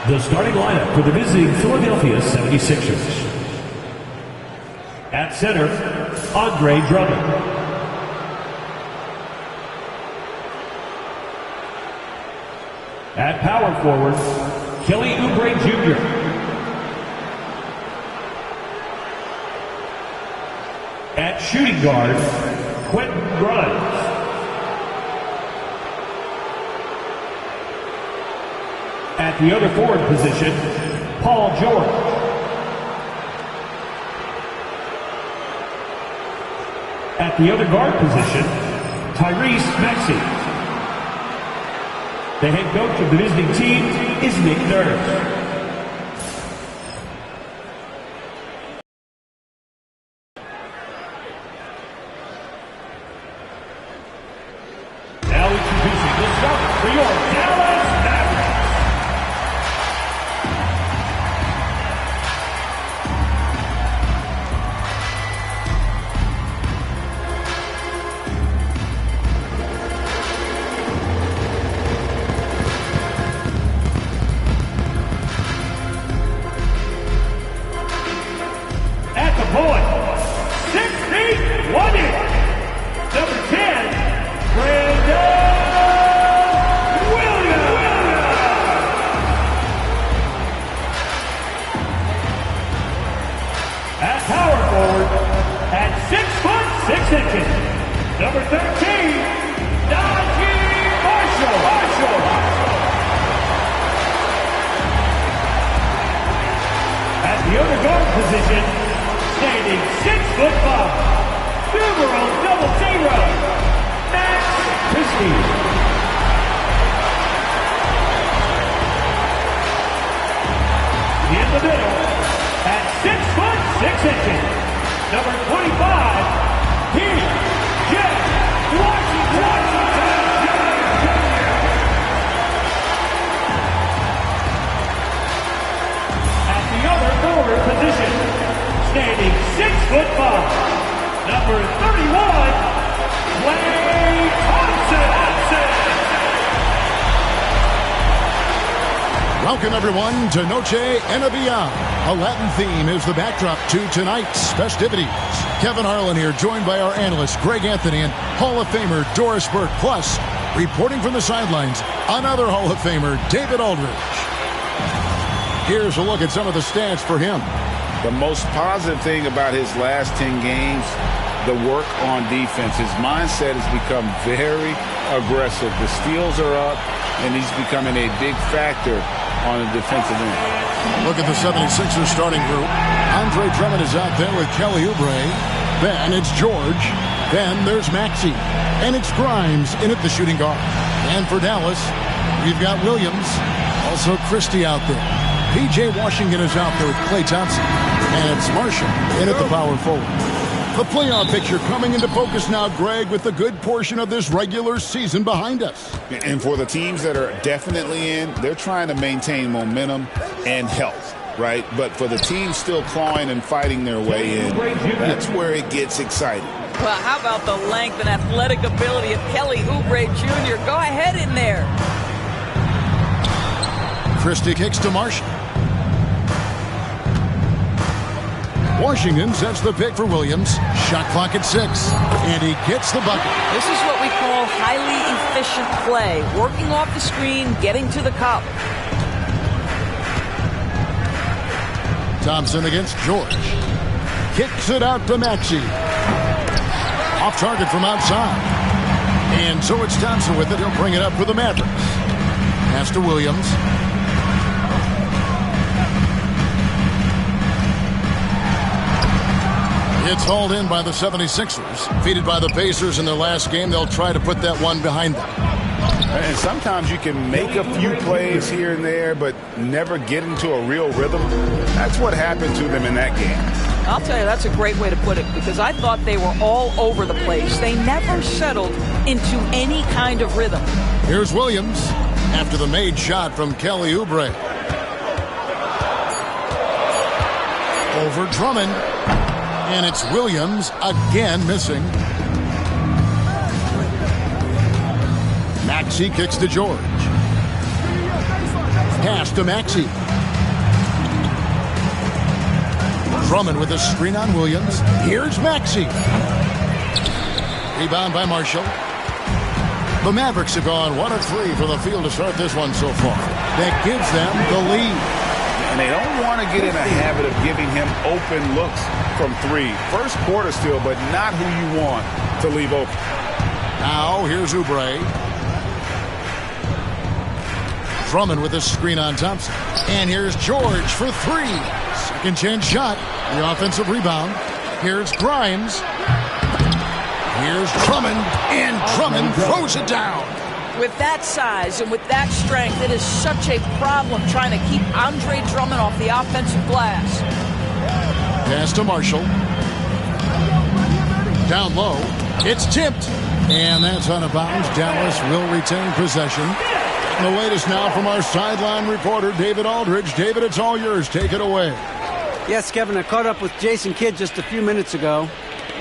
The starting lineup for the visiting Philadelphia 76ers. At center, Andre Drummond. At power forward, Kelly Oubre Jr. At shooting guard, Quentin Grimes. At the other forward position, Paul George. At the other guard position, Tyrese Maxey. The head coach of the visiting team is Nick Nurse. Now introducing the starter for your Dallas Mavericks. At the point, 6 feet 1 inch, number 10, Brandon Williams. At power forward, at 6'6", number 13, Najee Marshall. At the other guard position, standing 6'5", numero 00, Max Christie. In the middle, at 6'6", number 25, P.J. Washington. At the other forward position, standing 6'5", number 31, Klay Thompson. Welcome, everyone, to Noche NBA. A Latin theme is the backdrop to tonight's festivities. Kevin Harlan here, joined by our analyst, Greg Anthony, and Hall of Famer Doris Burke. Plus, reporting from the sidelines, another Hall of Famer, David Aldridge. Here's a look at some of the stats for him. The most positive thing about his last 10 games, the work on defense. His mindset has become very aggressive. The steals are up, and he's becoming a big factor on the defensive end. Look at the 76ers starting group. Andre Drummond is out there with Kelly Oubre. Then it's George. Then there's Maxey. And it's Grimes in at the shooting guard. And for Dallas, we've got Williams. Also Christie out there. P.J. Washington is out there with Klay Thompson. And it's Marshall in at the power forward. The playoff picture coming into focus now, Greg, with a good portion of this regular season behind us. And for the teams that are definitely in, they're trying to maintain momentum and health, right? But for the teams still clawing and fighting their way in, that's where it gets exciting. Well, how about the length and athletic ability of Kelly Oubre Jr.? Go ahead in there. Christie kicks to Marshall. Washington sets the pick for Williams. Shot clock at 6. And he gets the bucket. This is what we call highly efficient play. Working off the screen, getting to the cup. Thompson against George. Kicks it out to Maxey. Off target from outside. And so it's Thompson with it. He'll bring it up for the Mavericks. Pass to Williams. It's hauled in by the 76ers. Defeated by the Pacers in their last game, they'll try to put that one behind them. And sometimes you can make a few plays here and there, but never get into a real rhythm. That's what happened to them in that game. I'll tell you, that's a great way to put it, because I thought they were all over the place. They never settled into any kind of rhythm. Here's Williams after the made shot from Kelly Oubre. Over Drummond. And it's Williams again missing. Maxey kicks to George. Pass to Maxey. Drummond with a screen on Williams. Here's Maxey. Rebound by Marshall. The Mavericks have gone 1 of 3 from the field to start this one so far. That gives them the lead. And they don't want to get in a habit of giving him open looks from 3. First quarter still, but not who you want to leave open. Now here's Oubre. Drummond with a screen on Thompson. And here's George for 3. Second chance shot. The offensive rebound. Here's Grimes. Here's Drummond. And Drummond throws it down. With that size and with that strength, it is such a problem trying to keep Andre Drummond off the offensive glass. Pass to Marshall. Down low. It's tipped. And that's out of bounds. Dallas will retain possession. And the latest now from our sideline reporter, David Aldridge. David, it's all yours. Take it away. Yes, Kevin, I caught up with Jason Kidd just a few minutes ago.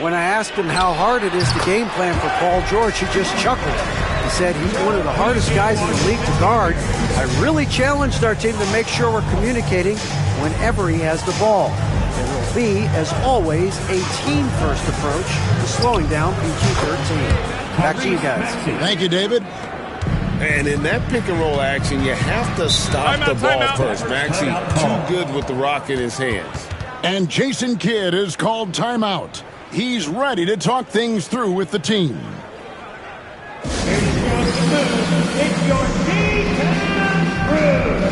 When I asked him how hard it is to game plan for Paul George, he just chuckled. He said he's one of the hardest guys in the league to guard. I really challenged our team to make sure we're communicating whenever he has the ball. It will be, as always, a team-first approach to slowing down PG-13. Back to you guys. Thank you, David. And in that pick-and-roll action, you have to stop the ball first. Maxey too good with the rock in his hands. And Jason Kidd is called timeout. He's ready to talk things through with the team. It's your D-Town crew.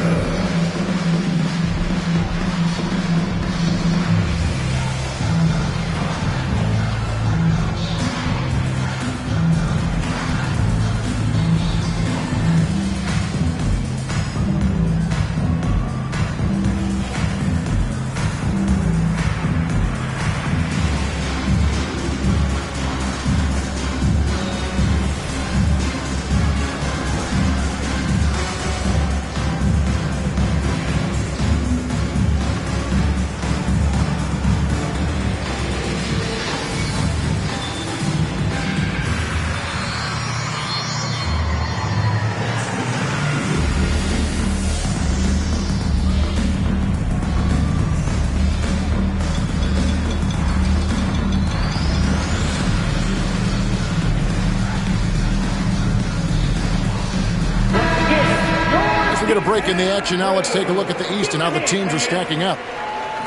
Get a break in the action. Now let's take a look at the East and how the teams are stacking up.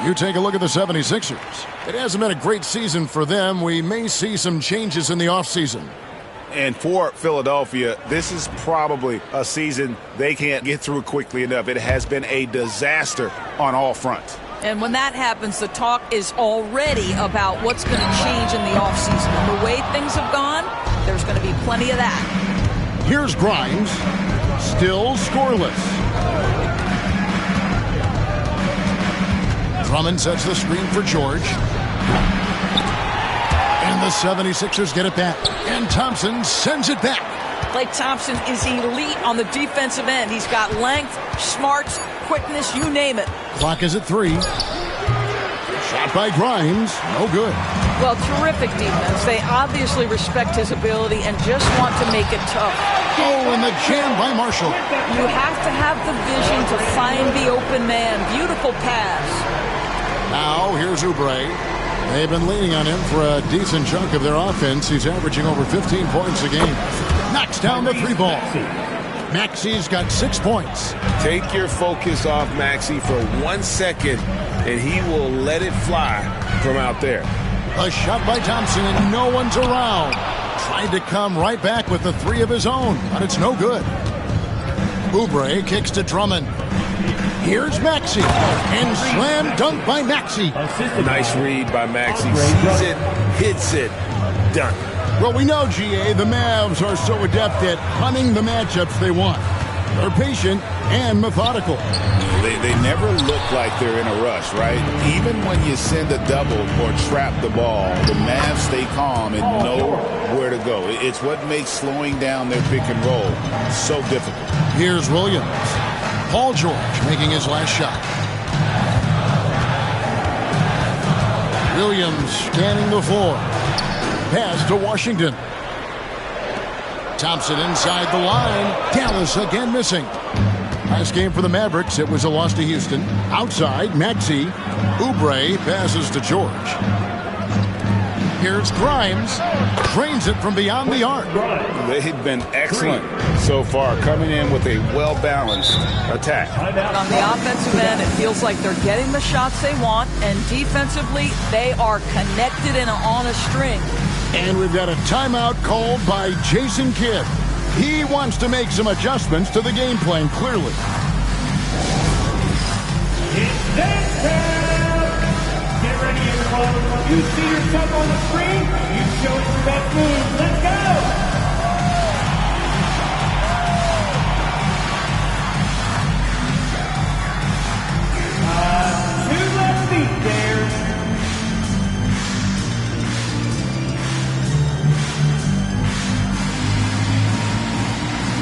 You take a look at the 76ers. It hasn't been a great season for them. We may see some changes in the offseason. And for Philadelphia, this is probably a season they can't get through quickly enough. It has been a disaster on all fronts. And when that happens, the talk is already about what's going to change in the offseason. And the way things have gone, there's going to be plenty of that. Here's Grimes. Still scoreless. Drummond sets the screen for George. And the 76ers get it back. And Thompson sends it back. Klay Thompson is elite on the defensive end. He's got length, smarts, quickness, you name it. Clock is at 3. Shot by Grimes. No good. Well, terrific defense. They obviously respect his ability and just want to make it tough. Oh, and the jam by Marshall. You have to have the vision to find the open man. Beautiful pass. Now, here's Oubre. They've been leaning on him for a decent chunk of their offense. He's averaging over 15 points a game. Knocks down the 3 ball. Maxey's got 6 points. Take your focus off Maxey for 1 second, and he will let it fly from out there. A shot by Thompson, and no one's around. Tried to come right back with the 3 of his own, but it's no good. Oubre kicks to Drummond. Here's Maxey, and slam dunk by Maxey. Nice read by Maxey. Sees it, hits it, done. Well, we know, GA, the Mavs are so adept at hunting the matchups they want. They're patient and methodical. They never look like they're in a rush, right? Even when you send a double or trap the ball, the Mavs stay calm and know where to go. It's what makes slowing down their pick and roll so difficult. Here's Williams. Paul George making his last shot. Williams scanning the floor. Pass to Washington. Thompson inside the line. Dallas again missing. Last game for the Mavericks, it was a loss to Houston. Outside, Maxey. Oubre passes to George. Here's Grimes. Drains it from beyond the arc. They've been excellent so far, coming in with a well-balanced attack. On the offensive end, it feels like they're getting the shots they want, and defensively, they are connected and on a string. And we've got a timeout called by Jason Kidd. He wants to make some adjustments to the game plan, clearly. It's that time. Get ready, everyone. You see yourself on the screen. You show us your best move. Let's go. Two left feet there.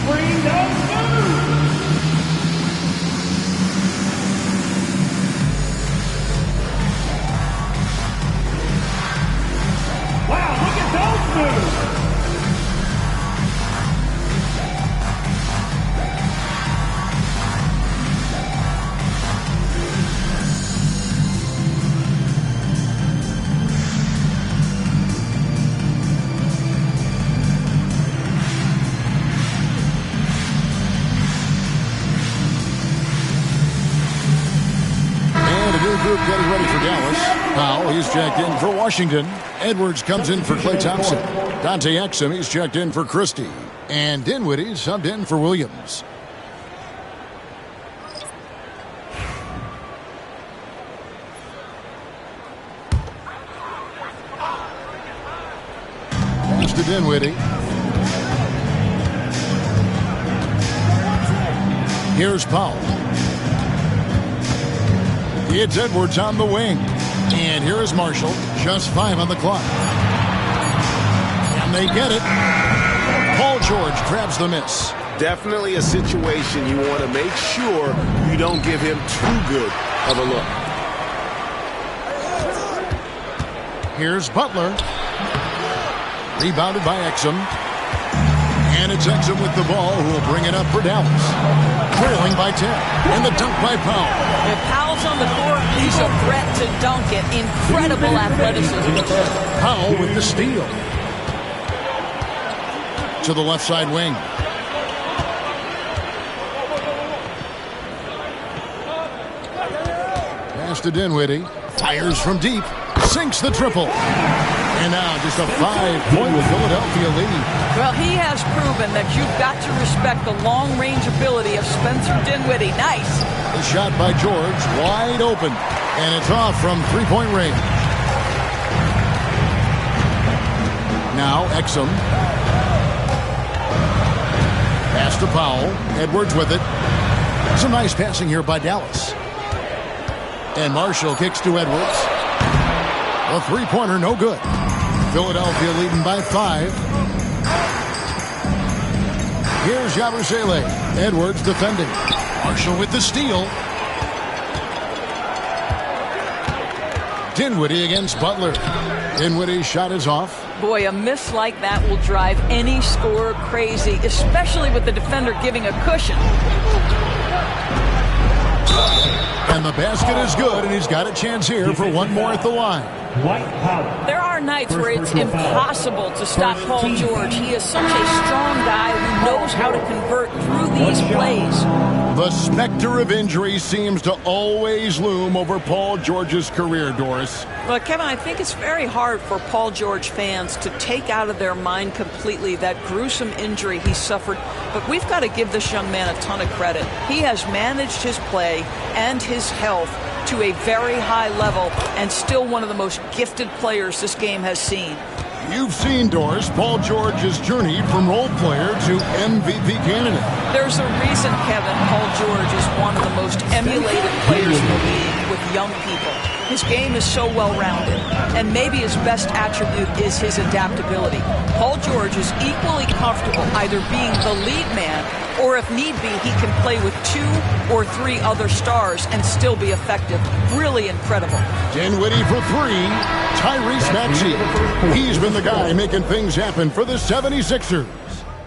Bring those moves. Wow, look at those moves. Group getting ready for Dallas. Powell, he's checked in for Washington. Edwards comes in for Klay Thompson. Dante Exum, he's checked in for Christie. And Dinwiddie subbed in for Williams. Pass to Dinwiddie. Here's Powell. It's Edwards on the wing. And here is Marshall. Just 5 on the clock. And they get it. Paul George grabs the miss. Definitely a situation you want to make sure you don't give him too good of a look. Here's Butler. Rebounded by Exum. And it's Exum with the ball, who will bring it up for Dallas. Trailing by 10. And the dunk by Powell. If Powell's on the court, he's a threat to dunk it. Incredible athleticism. Powell with the steal. To the left side wing. Pass to Dinwiddie. Fires from deep. Sinks the triple. And now just a 5-point Philadelphia lead. Well, he has proven that you've got to respect the long-range ability of Spencer Dinwiddie. Nice. The shot by George, wide open. And it's off from three-point range. Now Exum. Pass to Powell. Edwards with it. Some nice passing here by Dallas. And Marshall kicks to Edwards. A three-pointer, no good. Philadelphia leading by 5. Here's Yabusele. Edwards defending. Marshall with the steal. Dinwiddie against Butler. Dinwiddie's shot is off. Boy, a miss like that will drive any scorer crazy, especially with the defender giving a cushion. And the basket is good, and he's got a chance here for one more at the line. White Powell. There are nights where it's impossible to stop Paul George. He is such a strong guy who knows how to convert through these plays. The specter of injury seems to always loom over Paul George's career, Doris. Well, Kevin, I think it's very hard for Paul George fans to take out of their mind completely that gruesome injury he suffered. But we've got to give this young man a ton of credit. He has managed his play and his health to a very high level and still one of the most gifted players this game has seen. You've seen, Doris, Paul George's journey from role player to MVP candidate. There's a reason, Kevin, Paul George is one of the most emulated players in the league with young people. His game is so well-rounded, and maybe his best attribute is his adaptability. Paul George is equally comfortable either being the lead man, or if need be, he can play with 2 or 3 other stars and still be effective. Really incredible. Dinwiddie for 3. Tyrese Maxey. He's been the guy making things happen for the 76ers.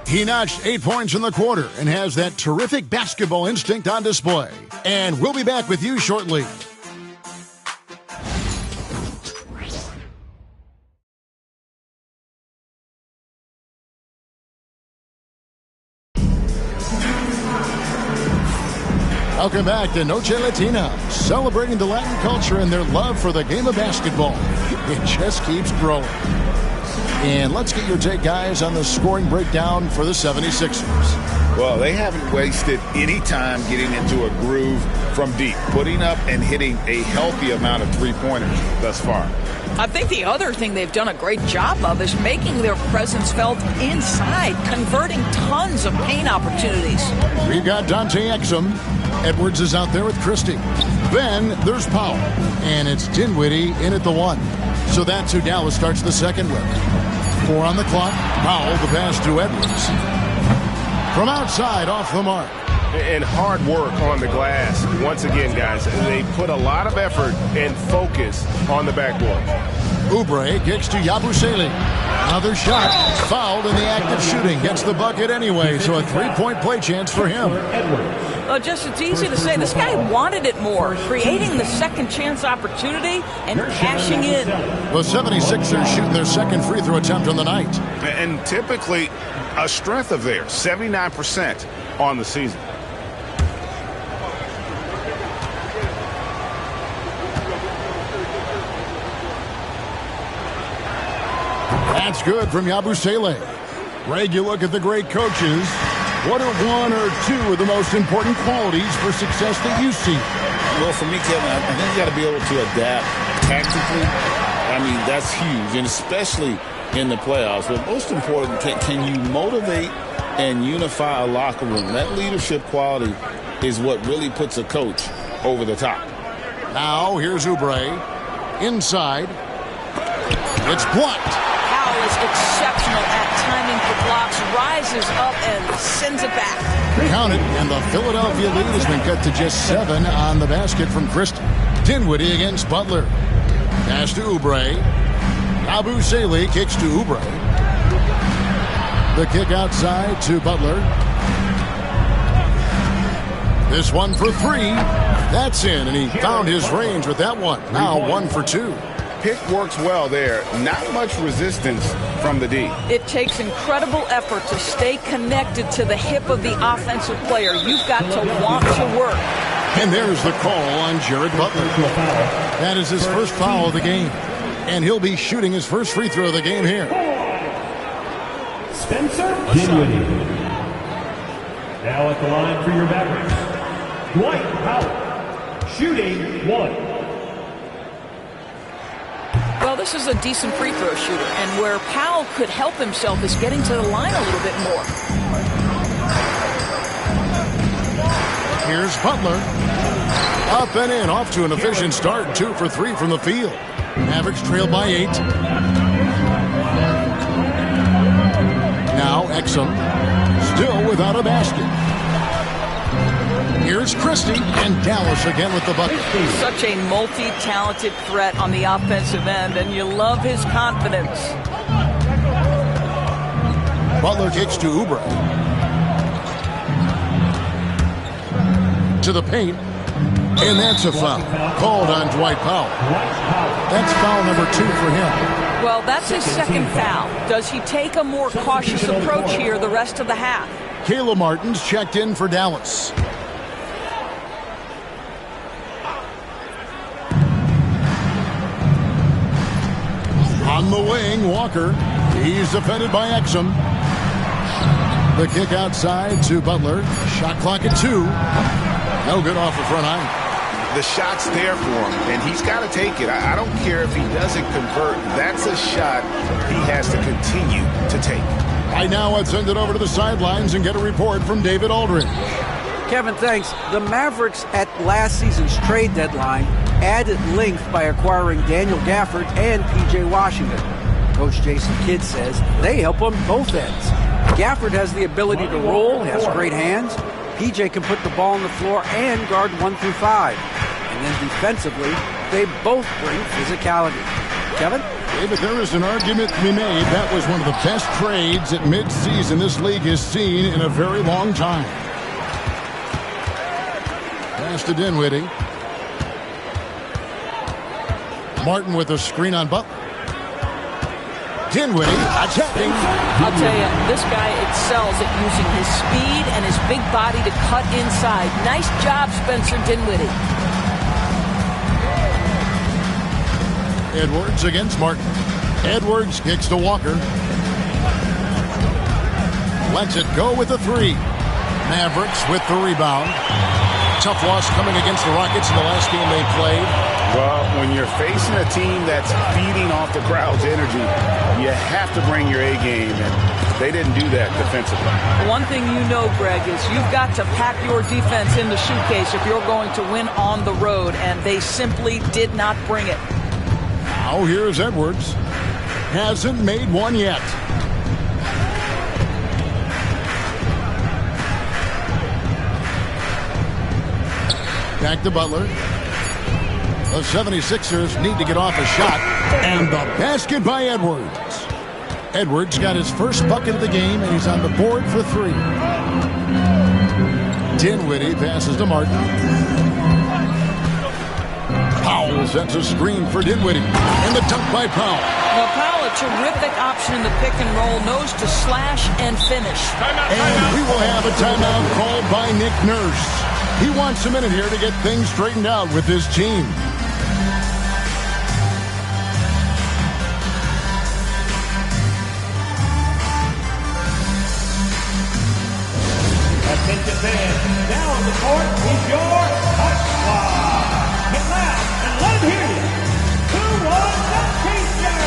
He notched 8 points in the quarter and has that terrific basketball instinct on display. And we'll be back with you shortly. Welcome back to Noche Latina, celebrating the Latin culture and their love for the game of basketball. It just keeps growing. And let's get your take, guys, on the scoring breakdown for the 76ers. Well, they haven't wasted any time getting into a groove from deep, putting up and hitting a healthy amount of three-pointers thus far. I think the other thing they've done a great job of is making their presence felt inside, converting tons of paint opportunities. We've got Dante Exum. Edwards is out there with Christie. Then there's Powell. And it's Dinwiddie in at the 1. So that's who Dallas starts the second with. 4 on the clock. Powell, the pass to Edwards. From outside, off the mark. And hard work on the glass. Once again, guys, they put a lot of effort and focus on the backboard. Oubre kicks to Yabusele. Another shot. Fouled in the act of shooting. Gets the bucket anyway, so a three-point play chance for him. It's easy to say. This guy wanted it more, creating the second chance opportunity and cashing in. The 76ers shoot their second free throw attempt on the night. And typically a strength of theirs, 79% on the season. That's good from Yabusele. Greg, you look at the great coaches. What are one or two of the most important qualities for success that you see? Well, for me, Kevin, I think you got to be able to adapt tactically. I mean, that's huge, and especially in the playoffs. But most important, can you motivate and unify a locker room? That leadership quality is what really puts a coach over the top. Now, here's Oubre. Inside. It's blocked. Powell is exceptional at timing for blocks, rises up and sends it back. Count it, and the Philadelphia lead has been cut to just 7 on the basket from Christie. Dinwiddie against Butler. Pass to Oubre. Yabusele kicks to Oubre. The kick outside to Butler. This one for 3. That's in, and he found his range with that one. Now 1 for 2. Pick works well there. Not much resistance from the D. It takes incredible effort to stay connected to the hip of the offensive player. You've got to want to work. And there's the call on Jared Butler. That is his first foul of the game. And he'll be shooting his first free throw of the game here. Spencer Dinwiddie. Now at the line for your Mavericks, Dwight Powell. Shooting 1. Well, this is a decent free throw shooter, and where Powell could help himself is getting to the line a little bit more. Here's Butler. Up and in, off to an efficient start. 2 for 3 from the field. Mavericks trail by 8. Now Exum, still without a basket. Here's Christie, and Dallas again with the bucket. Such a multi-talented threat on the offensive end, and you love his confidence. Butler kicks to Oubre. To the paint, and that's a foul. Called on Dwight Powell. That's foul number 2 for him. Well, that's his second foul. Does he take a more cautious approach here the rest of the half? Caleb Martin's checked in for Dallas. On the wing, Walker. He's defended by Exum. The kick outside to Butler. Shot clock at 2. No good off the front iron. The shot's there for him, and he's got to take it. I don't care if he doesn't convert. That's a shot he has to continue to take. Right now, let's send it over to the sidelines and get a report from David Aldridge. Kevin, thanks. The Mavericks at last season's trade deadline added length by acquiring Daniel Gafford and P.J. Washington. Coach Jason Kidd says they help on both ends. Gafford has the ability to roll, has great hands. P.J. can put the ball on the floor and guard 1 through 5. And then defensively, they both bring physicality. Kevin? But there is an argument to be made. That was one of the best trades at midseason this league has seen in a very long time. Pass to Dinwiddie. Martin with a screen on Butler. Dinwiddie attacking. I'll tell you, this guy excels at using his speed and his big body to cut inside. Nice job, Spencer Dinwiddie. Edwards against Martin. Edwards kicks to Walker. Lets it go with the three. Mavericks with the rebound. Tough loss coming against the Rockets in the last game they played. Well, when you're facing a team that's feeding off the crowd's energy, you have to bring your A game, and they didn't do that defensively. One thing you know, Greg, is you've got to pack your defense in the suitcase if you're going to win on the road, and they simply did not bring it. Now here's Edwards. Hasn't made one yet. Back to Butler. The 76ers need to get off a shot. And the basket by Edwards. Edwards got his first bucket of the game, and he's on the board for three. Dinwiddie passes to Martin. Powell sets a screen for Dinwiddie. And the dunk by Powell. Well, Powell, a terrific option in the pick and roll, knows to slash and finish. And we will have a timeout called by Nick Nurse. He wants a minute here to get things straightened out with his team. Attention fans, now on the court is your hot squad. Get loud and let him hear you. Who won the t-shirt?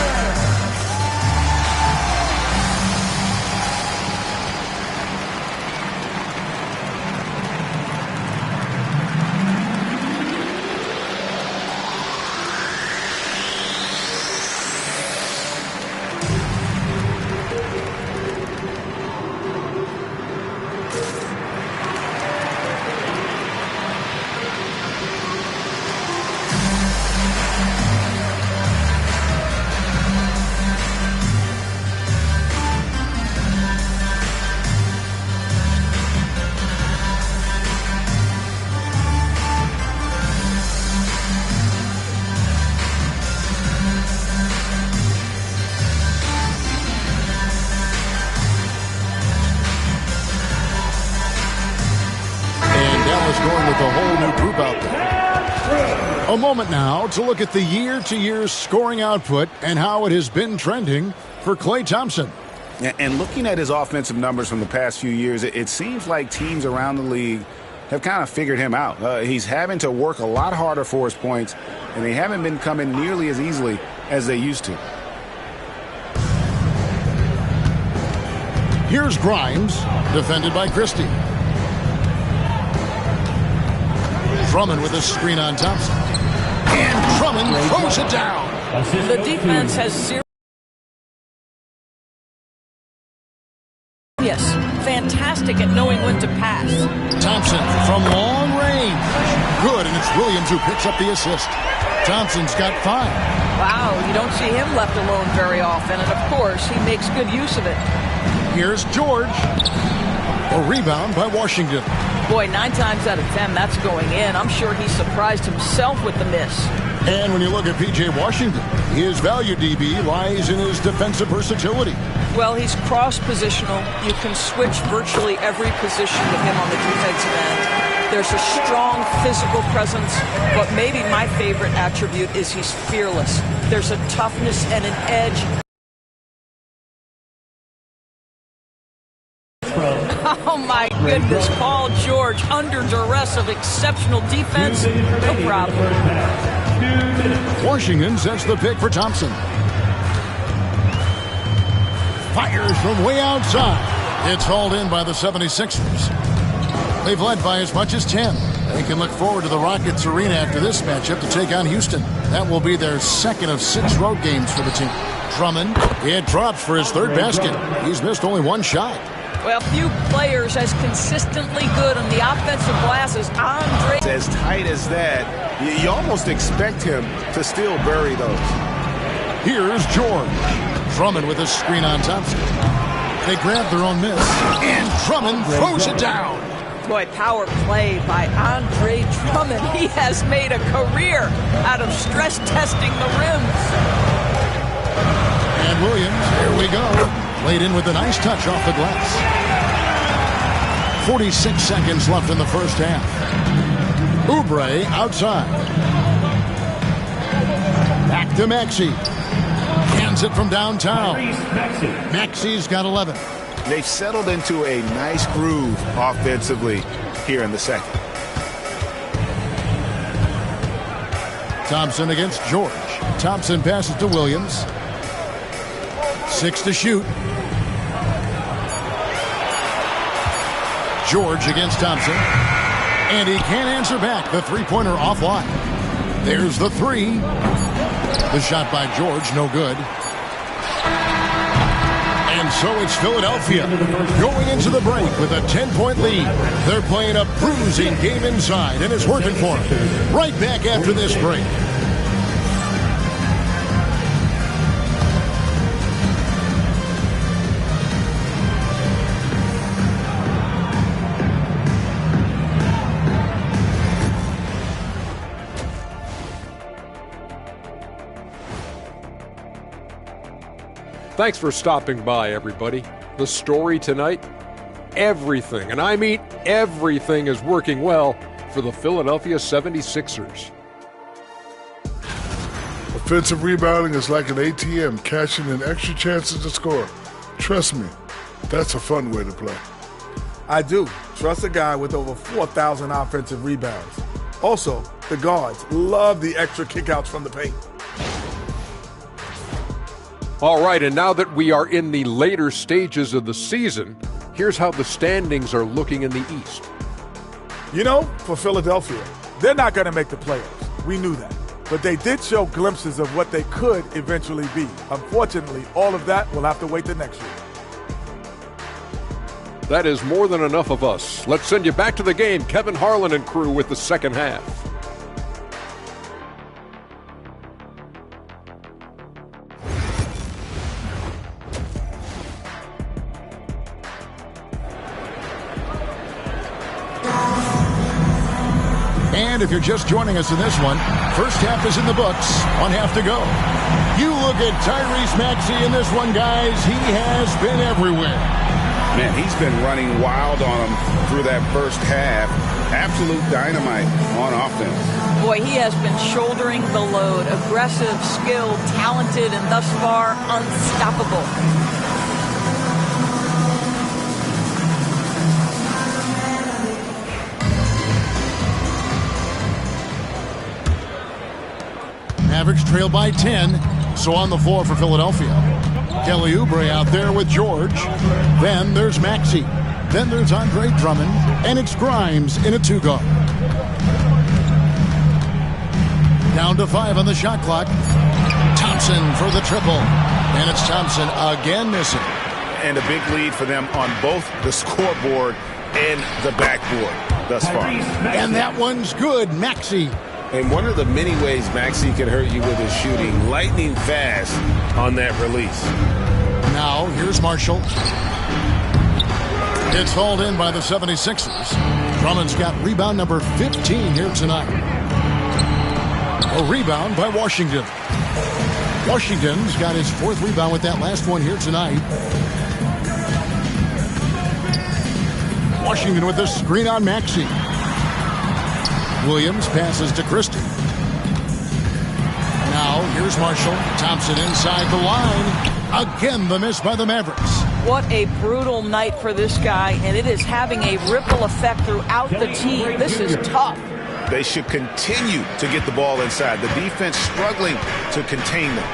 Going with a whole new group out there. A moment now to look at the year-to-year scoring output and how it has been trending for Klay Thompson. And looking at his offensive numbers from the past few years, it seems like teams around the league have kind of figured him out. He's having to work a lot harder for his points, and they haven't been coming nearly as easily as they used to. Here's Grimes, defended by Christie. Drummond with a screen on Thompson. And Drummond throws it down. The defense has zero. Yes, fantastic at knowing when to pass. Thompson from long range. Good, and it's Williams who picks up the assist. Thompson's got 5. Wow, you don't see him left alone very often, and of course, he makes good use of it. Here's George. A rebound by Washington. Boy, 9 times out of 10, that's going in. I'm sure he surprised himself with the miss. And when you look at P.J. Washington, his value, DB, lies in his defensive versatility. Well, he's cross-positional. You can switch virtually every position with him on the defensive end. There's a strong physical presence, but maybe my favorite attribute is he's fearless. There's a toughness and an edge. Oh, my goodness. Paul George under duress of exceptional defense. No problem. Washington sets the pick for Thompson. Fires from way outside. It's hauled in by the 76ers. They've led by as much as 10. They can look forward to the Rockets arena after this matchup to take on Houston. That will be their second of 6 road games for the team. Drummond, it drops for his 3rd basket. He's missed only 1 shot. Well, few players as consistently good on the offensive glass as Andre. As tight as that, you almost expect him to still bury those. Here's George. Drummond with a screen on Thompson. They grab their own miss, and Drummond throws it down. Boy, power play by Andre Drummond. He has made a career out of stress testing the rims. And Williams, here we go. Played in with a nice touch off the glass. 46 seconds left in the first half. Oubre outside. Back to Maxey. Hands it from downtown. Maxey's got 11. They've settled into a nice groove offensively here in the second. Thompson against George. Thompson passes to Williams. 6 to shoot. George against Thompson. And he can't answer back. The three-pointer offline. There's the three. The shot by George, no good. And so it's Philadelphia going into the break with a 10-point lead. They're playing a bruising game inside, and it's working for them. Right back after this break. Thanks for stopping by, everybody. The story tonight, everything, and I mean everything, is working well for the Philadelphia 76ers. Offensive rebounding is like an ATM, cashing in extra chances to score. Trust me, that's a fun way to play. I do. Trust a guy with over 4,000 offensive rebounds. Also, the guards love the extra kickouts from the paint. All right, and now that we are in the later stages of the season, here's how the standings are looking in the East. You know, for Philadelphia, they're not going to make the playoffs. We knew that. But they did show glimpses of what they could eventually be. Unfortunately, all of that will have to wait till next year. That is more than enough of us. Let's send you back to the game. Kevin Harlan and crew with the second half. And if you're just joining us in this one, first half is in the books. 1 half to go. You look at Tyrese Maxey in this one, guys. He has been everywhere. Man, he's been running wild on him through that first half. Absolute dynamite on offense. Boy, he has been shouldering the load. Aggressive, skilled, talented, and thus far unstoppable. Mavericks trail by 10. So on the floor for Philadelphia. Kelly Oubre out there with George. Then there's Maxey. Then there's Andre Drummond. And it's Grimes in a two-guard. Down to 5 on the shot clock. Thompson for the triple. And it's Thompson again missing. And a big lead for them on both the scoreboard and the backboard thus far. And that one's good. Maxey. And one of the many ways Maxey can hurt you with his shooting, lightning fast on that release. Now, here's Marshall. It's hauled in by the 76ers. Drummond's got rebound number 15 here tonight. A rebound by Washington. Washington's got his 4th rebound with that last one here tonight. Washington with the screen on Maxey. Williams passes to Christie. Now, here's Marshall. Thompson inside the line. Again, the miss by the Mavericks. What a brutal night for this guy, and it is having a ripple effect throughout the team. This is tough. They should continue to get the ball inside. The defense struggling to contain them.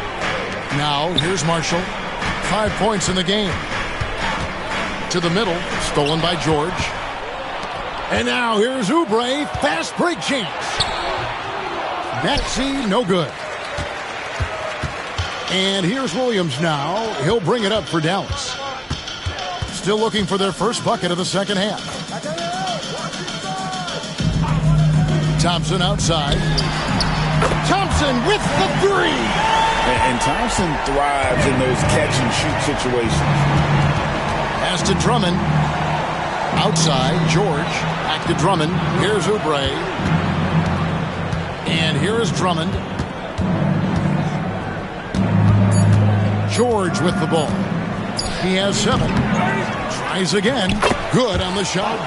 Now, here's Marshall. 5 points in the game. To the middle, stolen by George. And now here's Oubre, fast break chance. Maxey, no good. And here's Williams now. He'll bring it up for Dallas. Still looking for their first bucket of the second half. Thompson outside. Thompson with the three. And Thompson thrives in those catch-and-shoot situations. Pass to Drummond. Outside, George. Back to Drummond. Here's Oubre. And here is Drummond. George with the ball. He has 7. Tries again. Good on the shot.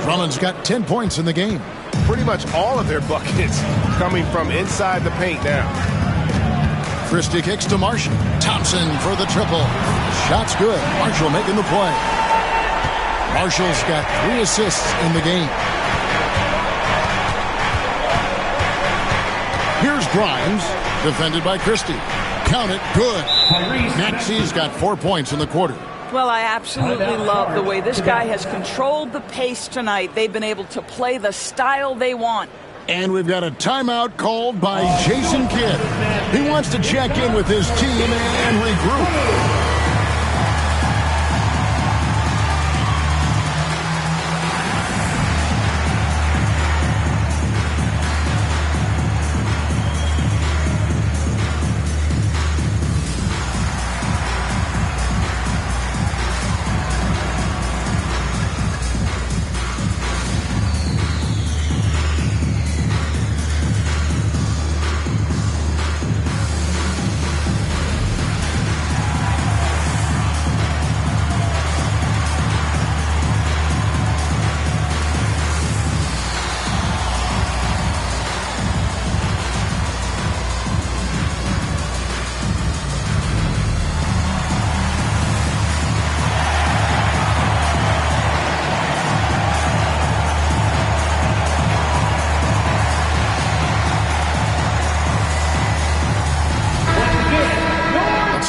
Drummond's got 10 points in the game. Pretty much all of their buckets coming from inside the paint now. Christie kicks to Marshall. Thompson for the triple. Shot's good. Marshall making the play. Marshall's got 3 assists in the game. Here's Grimes, defended by Christie. Count it, good. Maxey's got 4 points in the quarter. Well, I absolutely love the way this guy has controlled the pace tonight. They've been able to play the style they want. And we've got a timeout called by Jason Kidd. He wants to check in with his team and regroup.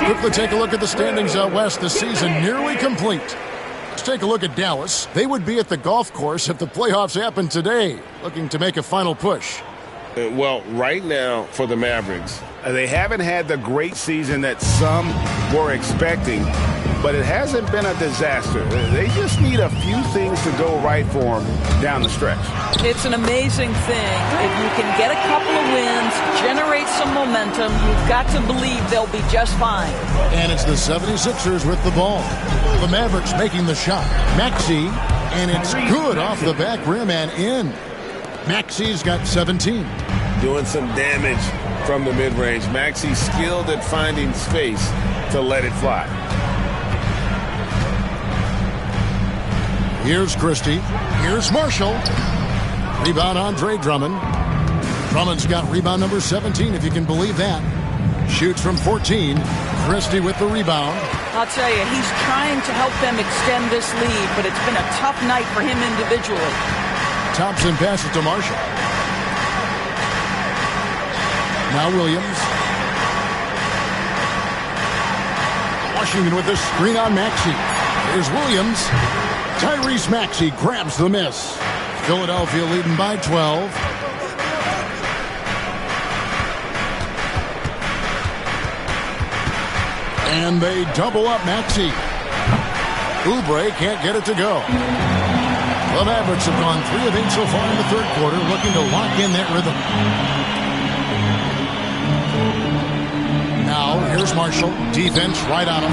Quickly take a look at the standings out west. The season nearly complete. Let's take a look at Dallas. They would be at the golf course if the playoffs happened today, looking to make a final push. Well, right now for the Mavericks, they haven't had the great season that some were expecting, but it hasn't been a disaster. They just need a few things to go right for them down the stretch. It's an amazing thing. If you can get a couple of wins, generate some momentum, you've got to believe they'll be just fine. And it's the 76ers with the ball. The Mavericks making the shot. Maxey, and it's good off the back rim and in. Maxey's got 17. Doing some damage from the mid-range. Maxey skilled at finding space to let it fly. Here's Christie. Here's Marshall. Rebound Andre Drummond. Drummond's got rebound number 17, if you can believe that. Shoots from 14. Christie with the rebound. I'll tell you, he's trying to help them extend this lead, but it's been a tough night for him individually. Thompson passes to Marshall. Now Williams. Washington with the screen on Maxey. Here's Williams. Tyrese Maxey grabs the miss. Philadelphia leading by 12. And they double up Maxey. Oubre can't get it to go. The Mavericks have gone 3 of 8 so far in the third quarter, looking to lock in that rhythm. Now, here's Marshall. Defense right on him.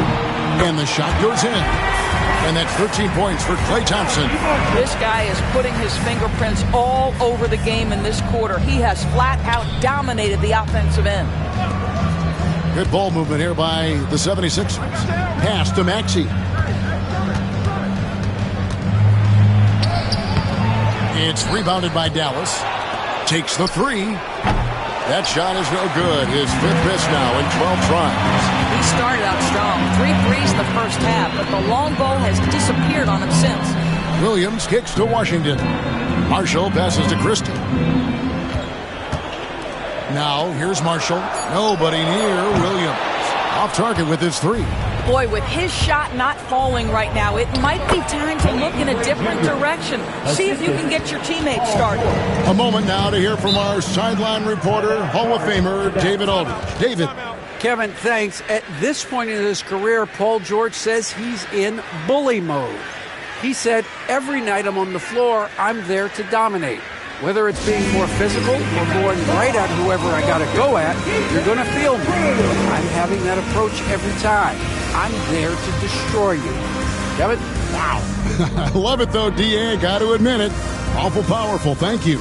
And the shot goes in. And that's 13 points for Klay Thompson. This guy is putting his fingerprints all over the game in this quarter. He has flat out dominated the offensive end. Good ball movement here by the 76ers. Pass to Maxey. It's rebounded by Dallas. Takes the 3. That shot is no good. His 5th miss now in 12 tries. He started out strong. 3 threes in the first half, but the long ball has disappeared on him since. Williams kicks to Washington. Marshall passes to Christie. Now here's Marshall. Nobody near Williams. Off target with his 3. Boy, with his shot not falling right now, it might be time to look in a different direction. See if you can get your teammates started. A moment now to hear from our sideline reporter, Hall of Famer, David Aldridge. David. Kevin, thanks. At this point in his career, Paul George says he's in bully mode. He said, every night I'm on the floor, I'm there to dominate. Whether it's being more physical or going right at whoever I got to go at, you're going to feel me. I'm having that approach every time. I'm there to destroy you. Kevin? Wow. I love it, though, D.A. Got to admit it. Awful powerful. Thank you.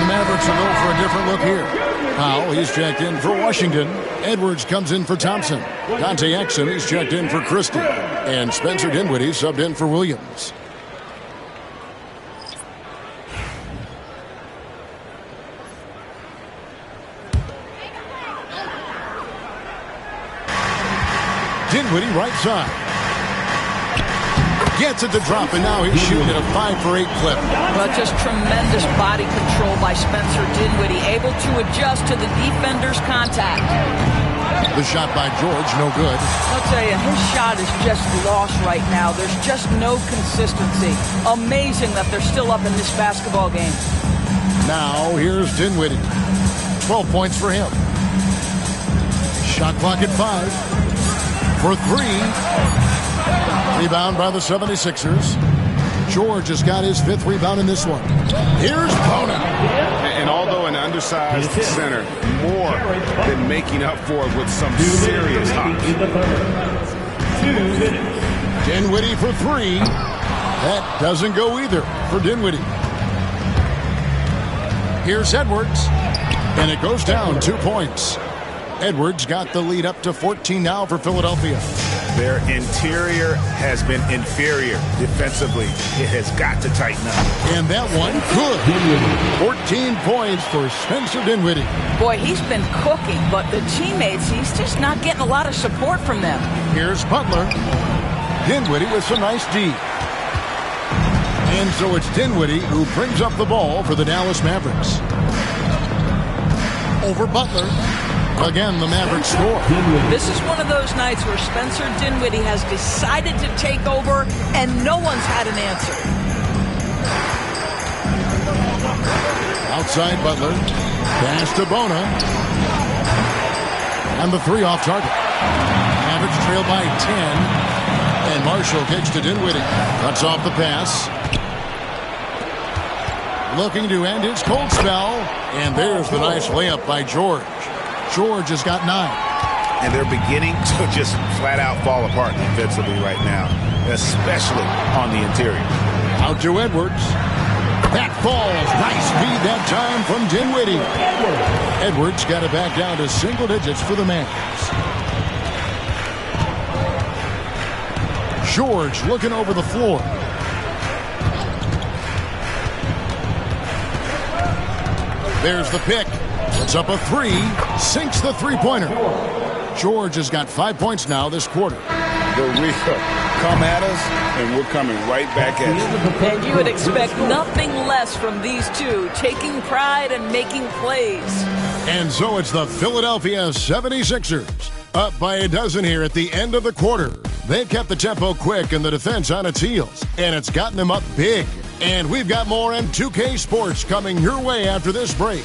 Mavericks will go for a different look here. Powell, he's checked in for Washington. Edwards comes in for Thompson. Dante Exum, he's checked in for Christie. And Spencer Dinwiddie subbed in for Williams. Dinwiddie right side. Gets it to drop, and now he's shooting at a 5-for-8 clip. Well, just tremendous body control by Spencer Dinwiddie, able to adjust to the defender's contact. The shot by George, no good. I'll tell you, his shot is just lost right now. There's just no consistency. Amazing that they're still up in this basketball game. Now, here's Dinwiddie. 12 points for him. Shot clock at 5. For 3. Rebound by the 76ers. George has got his 5th rebound in this one. Here's Bona. And although an undersized center, more than making up for it with some serious hops. Dinwiddie for 3. That doesn't go either for Dinwiddie. Here's Edwards. And it goes down 2 points. Edwards got the lead up to 14 now for Philadelphia. Their interior has been inferior defensively. It has got to tighten up. And that one good. 14 points for Spencer Dinwiddie. Boy, he's been cooking, but the teammates, he's just not getting a lot of support from them. Here's Butler. Dinwiddie with some nice D. And so it's Dinwiddie who brings up the ball for the Dallas Mavericks. Over Butler. Again, the Mavericks score. This is one of those nights where Spencer Dinwiddie has decided to take over, and no one's had an answer. Outside Butler. Pass to Bona. And the 3 off target. Mavericks trail by 10. And Marshall kicks to Dinwiddie. Cuts off the pass. Looking to end his cold spell. And there's the nice layup by George. George has got 9. And they're beginning to just flat out fall apart defensively right now, especially on the interior. Out to Edwards. That falls. Nice feed that time from Dinwiddie. Edwards got it back down to single digits for the Mavs. George looking over the floor. There's the pick. Puts up a 3. Sinks the three-pointer. George has got 5 points now this quarter. The real come at us, and we're coming right back at you. And you would expect nothing less from these two, taking pride and making plays. And so it's the Philadelphia 76ers. Up by a dozen here at the end of the quarter. They've kept the tempo quick and the defense on its heels. And it's gotten them up big. And we've got more M2K Sports coming your way after this break.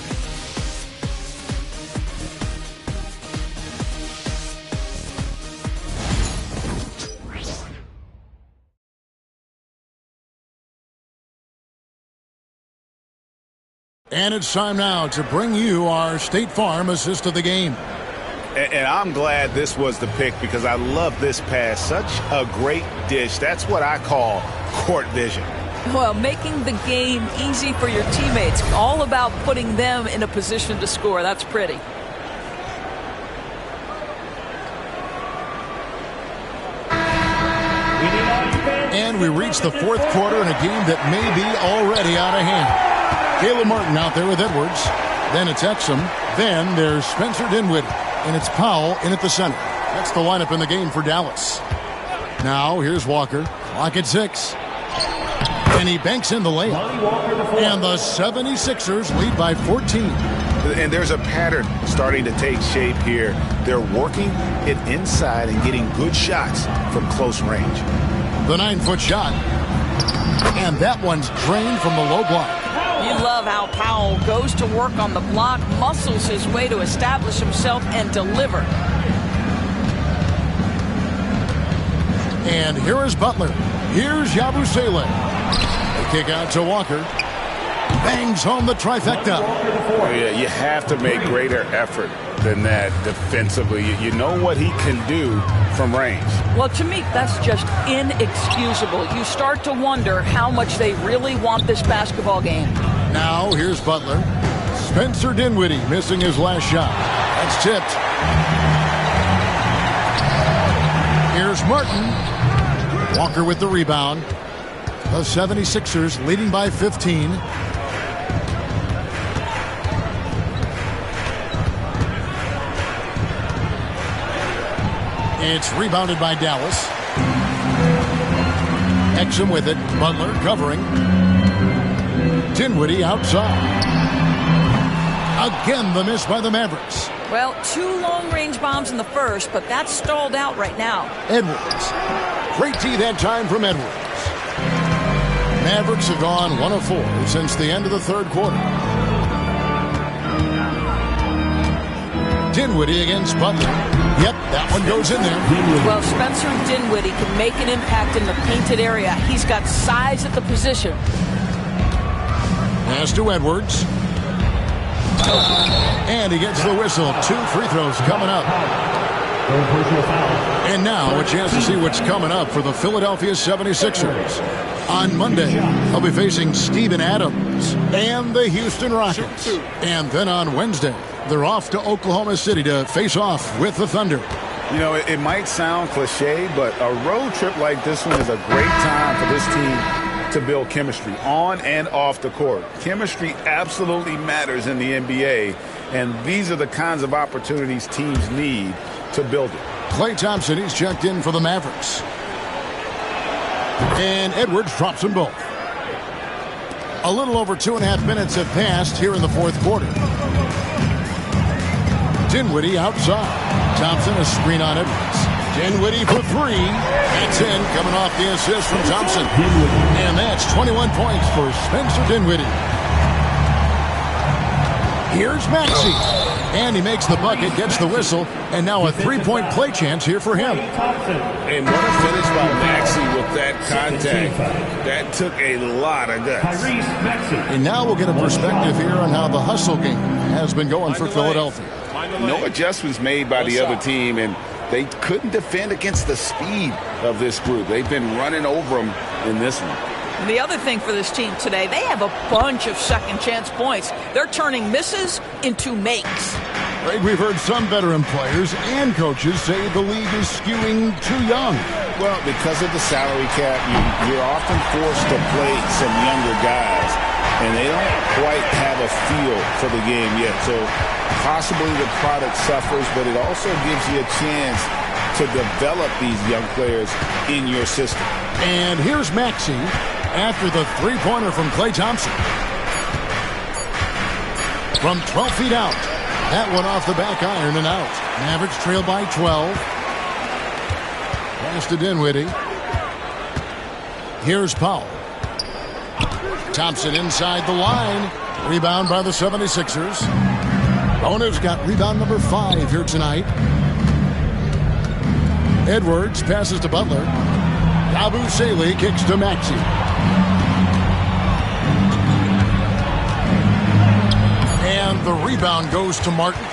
And it's time now to bring you our State Farm assist of the game. And I'm glad this was the pick because I love this pass. Such a great dish. That's what I call court vision. Well, making the game easy for your teammates. All about putting them in a position to score. That's pretty. And And we reach the fourth quarter in a game that may be already out of hand. Caleb Martin out there with Edwards. Then it's Exum. Then there's Spencer Dinwiddie. And it's Powell in at the center. That's the lineup in the game for Dallas. Now here's Walker. Clock at 6. And he banks in the layup. And the 76ers lead by 14. And there's a pattern starting to take shape here. They're working it inside and getting good shots from close range. The 9-foot shot. And that one's drained from the low block. You love how Powell goes to work on the block, muscles his way to establish himself and deliver. And here is Butler. Here's Yabusele. The kick out to Walker. Bangs home the trifecta. Oh, yeah, you have to make greater effort than that defensively. You know what he can do from range. Well, to me, that's just inexcusable. You start to wonder how much they really want this basketball game. Now, here's Butler. Spencer Dinwiddie missing his last shot. That's tipped. Here's Martin. Walker with the rebound. The 76ers leading by 15. It's rebounded by Dallas. Exum with it. Butler covering. Dinwiddie outside. Again, the miss by the Mavericks. Well, 2 long-range bombs in the first, but that's stalled out right now. Edwards. Great D that time from Edwards. Mavericks have gone 1 of 4 since the end of the third quarter. Dinwiddie against Butler. Yep, that one goes in there. Well, Spencer Dinwiddie can make an impact in the painted area. He's got size at the position. Pass to Edwards. And he gets the whistle. 2 free throws coming up. And now a chance to see what's coming up for the Philadelphia 76ers. On Monday, they'll be facing Steven Adams and the Houston Rockets. And then on Wednesday, they're off to Oklahoma City to face off with the Thunder. You know, it might sound cliche, but a road trip like this one is a great time for this team to build chemistry on and off the court. Chemistry absolutely matters in the NBA, and these are the kinds of opportunities teams need to build it. Klay Thompson, he's checked in for the Mavericks. And Edwards drops them both. A little over 2.5 minutes have passed here in the fourth quarter. Dinwiddie outside. Thompson, a screen on Edwards. Dinwiddie for 3. That's in, coming off the assist from Thompson. And that's 21 points for Spencer Dinwiddie. Here's Maxey. And he makes the bucket, gets the whistle, and now a 3-point play chance here for him. And what a finish by Maxey with that contact. That took a lot of guts. And now we'll get a perspective here on how the hustle game has been going for Philadelphia. No adjustments made by the other team, and they couldn't defend against the speed of this group. They've been running over them in this one. And the other thing for this team today, they have a bunch of second chance points. They're turning misses into makes. Greg, we've heard some veteran players and coaches say the league is skewing too young. Well, because of the salary cap, you're often forced to play some younger guys, and they don't quite have a feel for the game yet. So possibly the product suffers, but it also gives you a chance to develop these young players in your system. And here's Maxey after the three-pointer from Klay Thompson. From 12 feet out. That one off the back iron and out. Mavericks trail by 12. Pass to Dinwiddie. Here's Powell. Thompson inside the line. Rebound by the 76ers. Bono's got rebound number 5 here tonight. Edwards passes to Butler. Yabusele kicks to Maxey. And the rebound goes to Martin.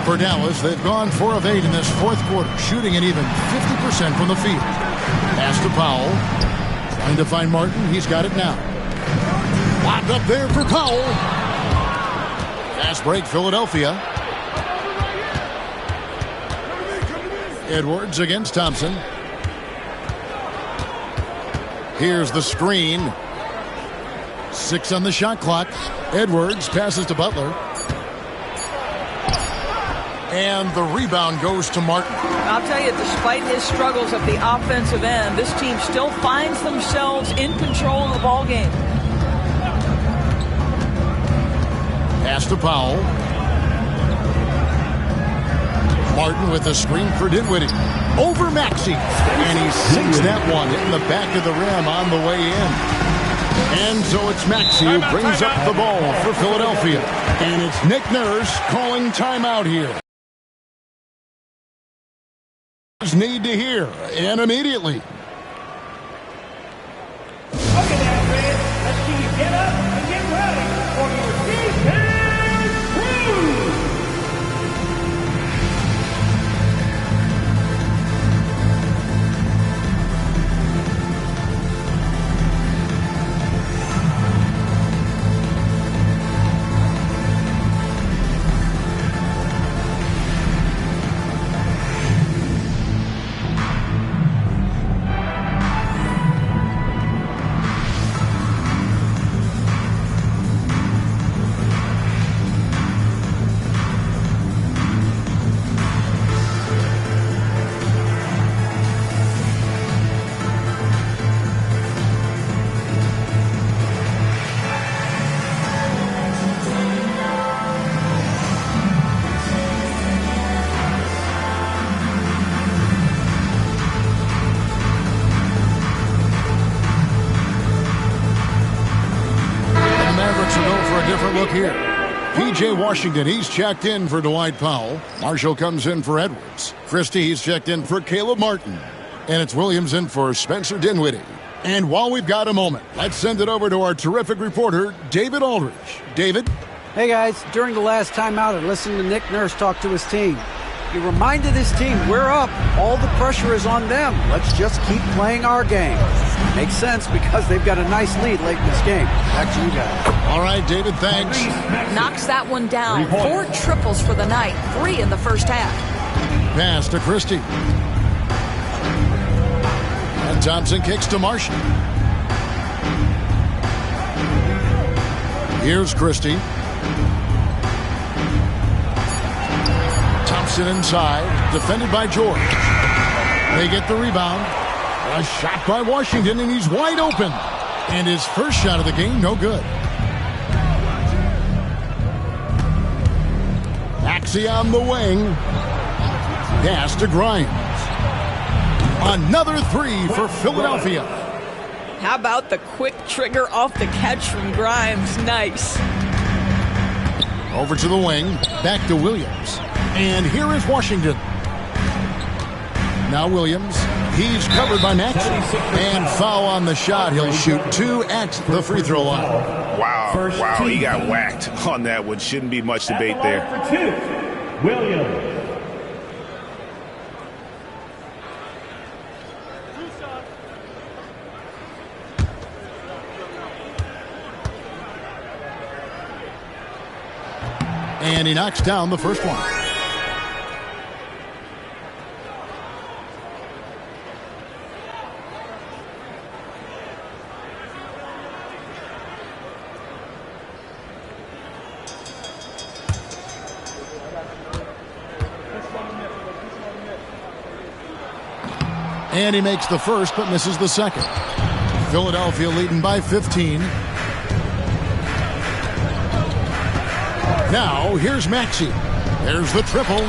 For Dallas, they've gone 4 of 8 in this fourth quarter, shooting an even 50% from the field. Pass to Powell. Trying to find Martin. He's got it now. Locked up there for Powell. Fast break, Philadelphia. Edwards against Thompson. Here's the screen. 6 on the shot clock. Edwards passes to Butler. And the rebound goes to Martin. I'll tell you, despite his struggles at the offensive end, this team still finds themselves in control of the ball game. Pass to Powell. Martin with a screen for Dinwiddie. Over Maxey. And he sinks that one in the back of the rim on the way in. And so it's Maxey who brings up the ball for Philadelphia. And it's Nick Nurse calling timeout here. Need to hear, and immediately. Okay, now, Fred, let's see you get up and get ready for your defense cruise. Look here. P.J. Washington, he's checked in for Dwight Powell. Marshall comes in for Edwards. Christie, he's checked in for Caleb Martin. And it's Williams in for Spencer Dinwiddie. And while we've got a moment, let's send it over to our terrific reporter, David Aldridge. David? Hey, guys. During the last timeout, I listened to Nick Nurse talk to his team. He reminded his team, we're up. All the pressure is on them. Let's just keep playing our game. Makes sense because they've got a nice lead late in this game. Back to you guys. All right, David, thanks. Knocks that one down. 4 triples for the night. 3 in the first half. Pass to Christie. And Thompson kicks to Marshall. Here's Christie. Thompson inside, defended by George. They get the rebound. A shot by Washington, and he's wide open. And his first shot of the game, no good. Maxey on the wing. Pass to Grimes. Another 3 for Philadelphia. How about the quick trigger off the catch from Grimes? Nice. Over to the wing. Back to Williams. And here is Washington. Now Williams. He's covered by Maxey. And foul on the shot. He'll shoot 2 at the free throw line. Wow, he got whacked on that one. Shouldn't be much debate there. For 2, Williams. And he knocks down the first one. And he makes the first but misses the second. Philadelphia leading by 15. Now, here's Maxey. There's the triple.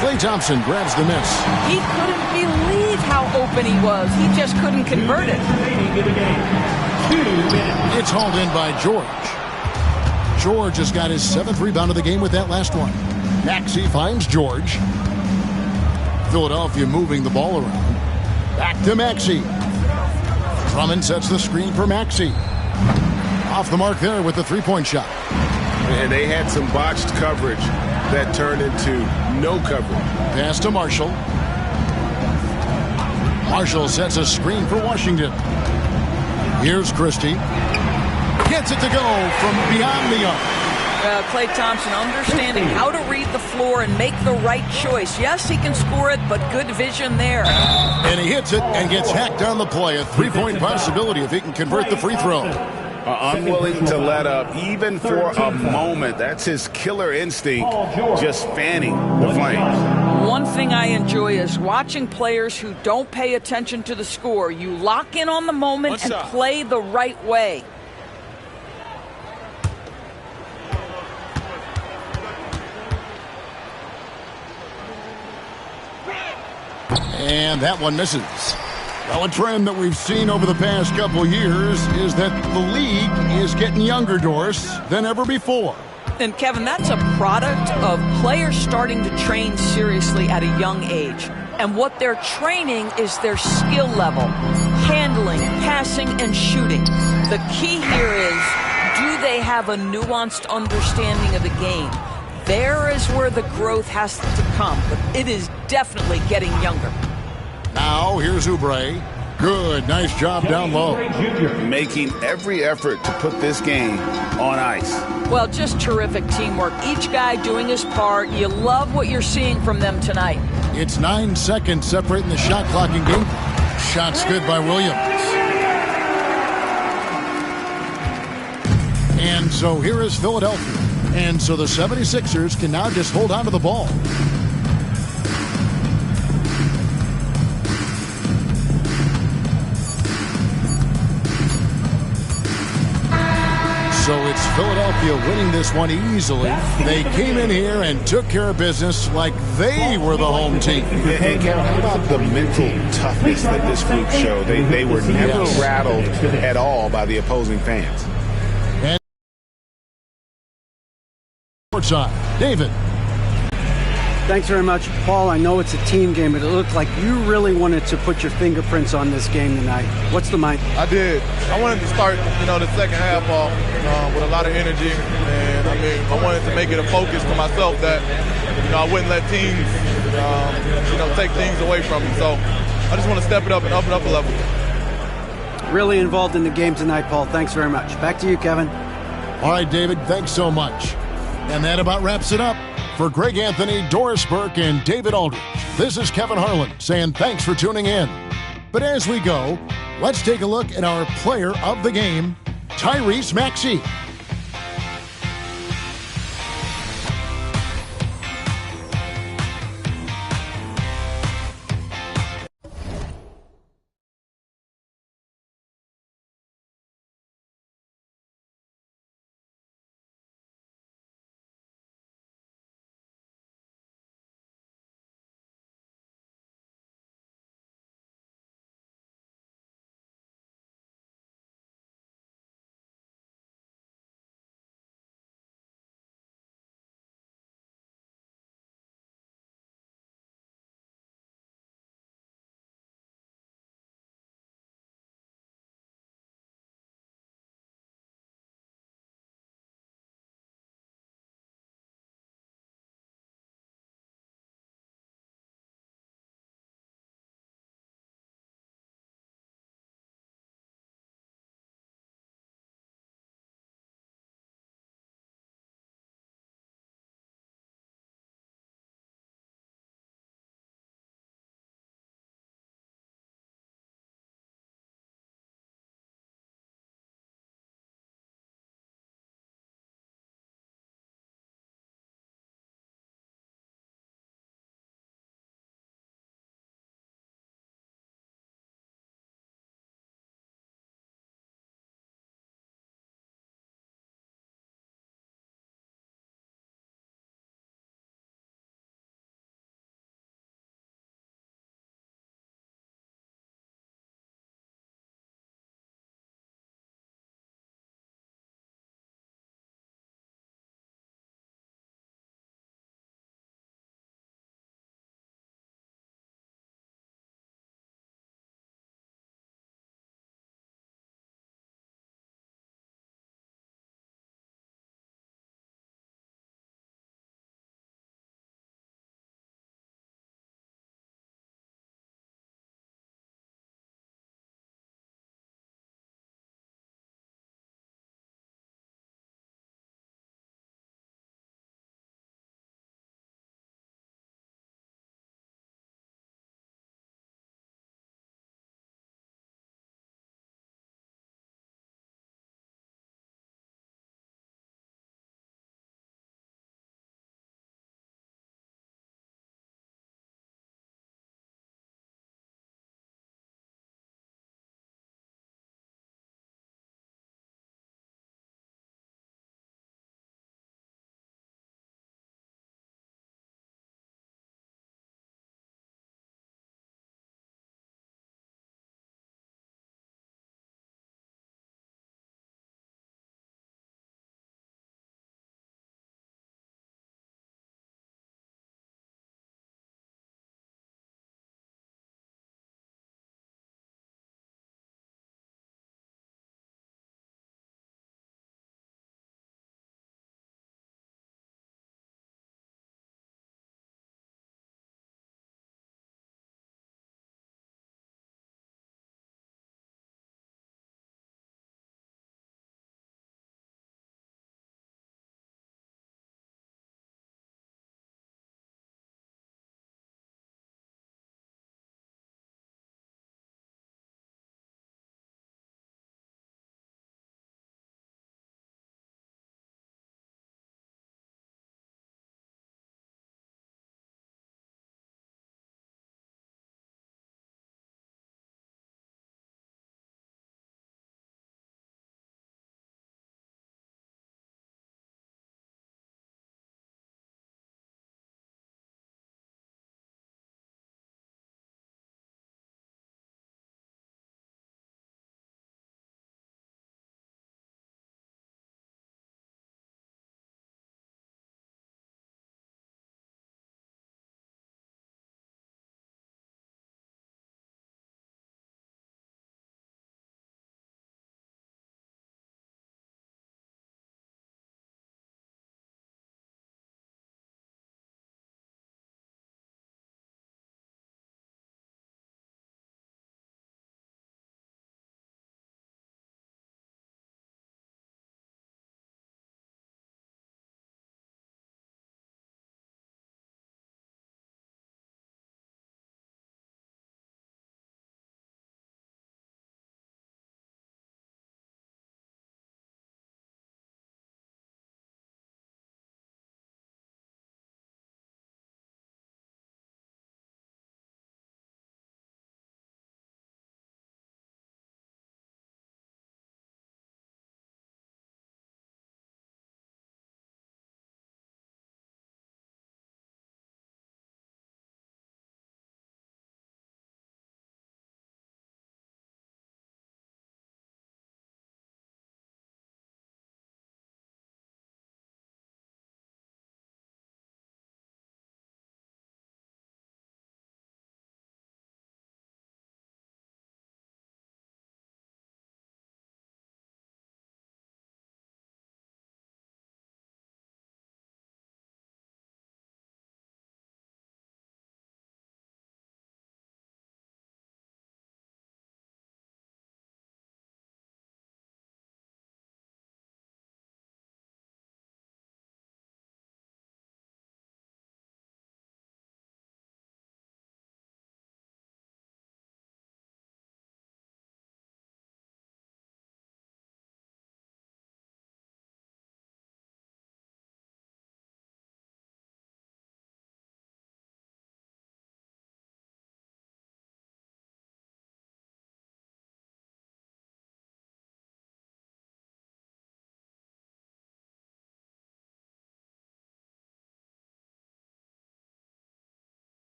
Klay Thompson grabs the miss. He couldn't believe how open he was. He just couldn't convert it. It's hauled in by George. George has got his 7th rebound of the game with that last one. Maxey finds George. Philadelphia moving the ball around. Back to Maxey. Drummond sets the screen for Maxey. Off the mark there with the three-point shot. And they had some botched coverage that turned into no coverage. Pass to Marshall. Marshall sets a screen for Washington. Here's Christie. Gets it to go from beyond the arc. Klay Thompson understanding how to read the floor and make the right choice. Yes, he can score it, but good vision there. And he hits it and gets hacked on the play. A three-point possibility if he can convert the free throw. Unwilling to let up even for a moment. That's his killer instinct, just fanning the flames. One thing I enjoy is watching players who don't pay attention to the score. You lock in on the moment and play the right way. And that one misses. Well, a trend that we've seen over the past couple years is that the league is getting younger, Doris, than ever before. And, Kevin, that's a product of players starting to train seriously at a young age. And what they're training is their skill level, handling, passing, and shooting. The key here is, do they have a nuanced understanding of the game? There is where the growth has to come, but it is definitely getting younger. Now, here's Oubre. Good, nice job down low. Making every effort to put this game on ice. Well, just terrific teamwork. Each guy doing his part. You love what you're seeing from them tonight. It's 9 seconds separating the shot clock and game. Shot's good by Williams. And so here is Philadelphia. And so the 76ers can now just hold on to the ball. So it's Philadelphia winning this one easily. They came in here and took care of business like they were the home team. And Kevin, how about the mental toughness that this group showed? They were never rattled at all by the opposing fans. And side, David. Thanks very much, Paul. I know it's a team game, but it looked like you really wanted to put your fingerprints on this game tonight. What's the mic? I did. I wanted to start, the second half off with a lot of energy, and I wanted to make it a focus to myself that, I wouldn't let teams, take things away from me. So I just want to step it up and up a level. Really involved in the game tonight, Paul. Thanks very much. Back to you, Kevin. All right, David. Thanks so much. And that about wraps it up. For Greg Anthony, Doris Burke, and David Aldridge, this is Kevin Harlan saying thanks for tuning in. But as we go, let's take a look at our player of the game, Tyrese Maxey.